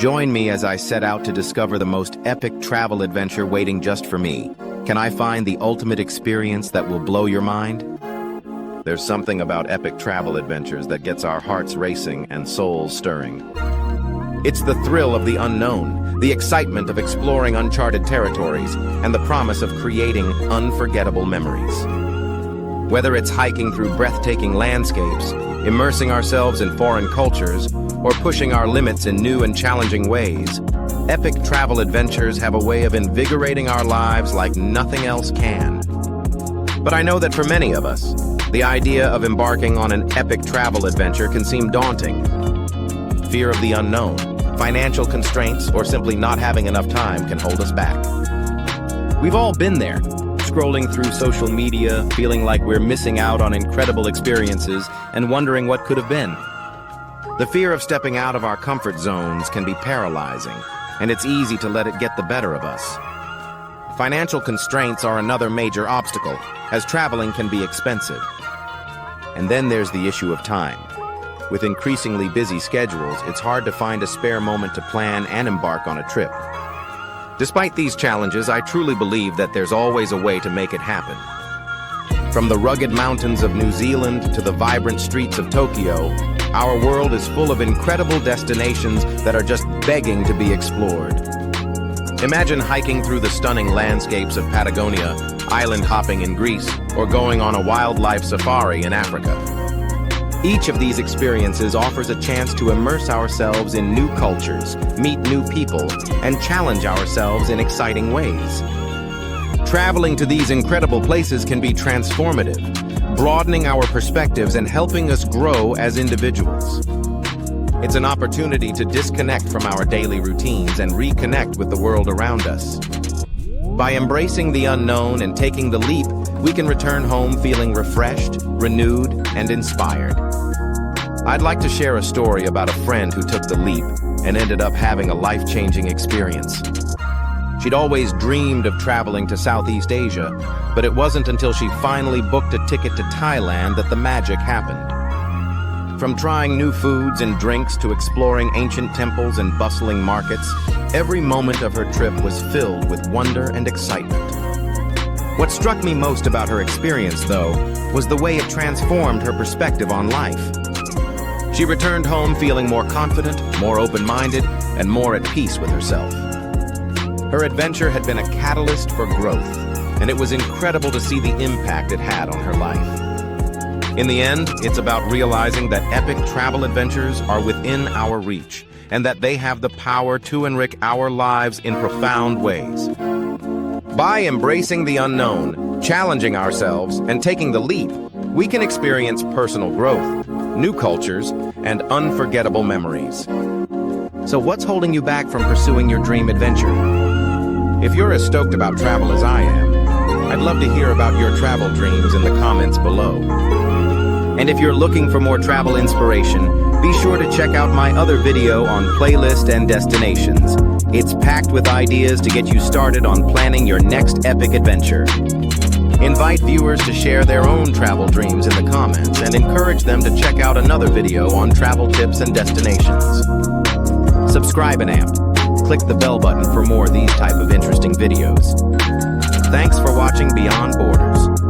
Join me as I set out to discover the most epic travel adventure waiting just for me. Can I find the ultimate experience that will blow your mind? There's something about epic travel adventures that gets our hearts racing and souls stirring. It's the thrill of the unknown, the excitement of exploring uncharted territories, and the promise of creating unforgettable memories. Whether it's hiking through breathtaking landscapes, immersing ourselves in foreign cultures, or pushing our limits in new and challenging ways, epic travel adventures have a way of invigorating our lives like nothing else can. But I know that for many of us, the idea of embarking on an epic travel adventure can seem daunting. Fear of the unknown, financial constraints, or simply not having enough time can hold us back. We've all been there, scrolling through social media, feeling like we're missing out on incredible experiences and wondering what could have been. The fear of stepping out of our comfort zones can be paralyzing, and it's easy to let it get the better of us. Financial constraints are another major obstacle, as traveling can be expensive. And then there's the issue of time. With increasingly busy schedules, it's hard to find a spare moment to plan and embark on a trip. Despite these challenges, I truly believe that there's always a way to make it happen. From the rugged mountains of New Zealand to the vibrant streets of Tokyo, our world is full of incredible destinations that are just begging to be explored. Imagine hiking through the stunning landscapes of Patagonia, island hopping in Greece, or going on a wildlife safari in Africa. Each of these experiences offers a chance to immerse ourselves in new cultures, meet new people, and challenge ourselves in exciting ways. Traveling to these incredible places can be transformative, broadening our perspectives and helping us grow as individuals. It's an opportunity to disconnect from our daily routines and reconnect with the world around us. By embracing the unknown and taking the leap, we can return home feeling refreshed, renewed, and inspired. I'd like to share a story about a friend who took the leap and ended up having a life-changing experience. She'd always dreamed of traveling to Southeast Asia, but it wasn't until she finally booked a ticket to Thailand that the magic happened. From trying new foods and drinks to exploring ancient temples and bustling markets, every moment of her trip was filled with wonder and excitement. What struck me most about her experience, though, was the way it transformed her perspective on life. She returned home feeling more confident, more open-minded, and more at peace with herself. Her adventure had been a catalyst for growth, and it was incredible to see the impact it had on her life. In the end, it's about realizing that epic travel adventures are within our reach, and that they have the power to enrich our lives in profound ways. By embracing the unknown, challenging ourselves, and taking the leap, we can experience personal growth, new cultures, and unforgettable memories. So what's holding you back from pursuing your dream adventure? If you're as stoked about travel as I am, I'd love to hear about your travel dreams in the comments below. And if you're looking for more travel inspiration, be sure to check out my other video on playlist and destinations. It's packed with ideas to get you started on planning your next epic adventure. Invite viewers to share their own travel dreams in the comments and encourage them to check out another video on travel tips and destinations. Subscribe and click the bell button for more of these type of interesting videos. Thanks for watching Beyond Borders.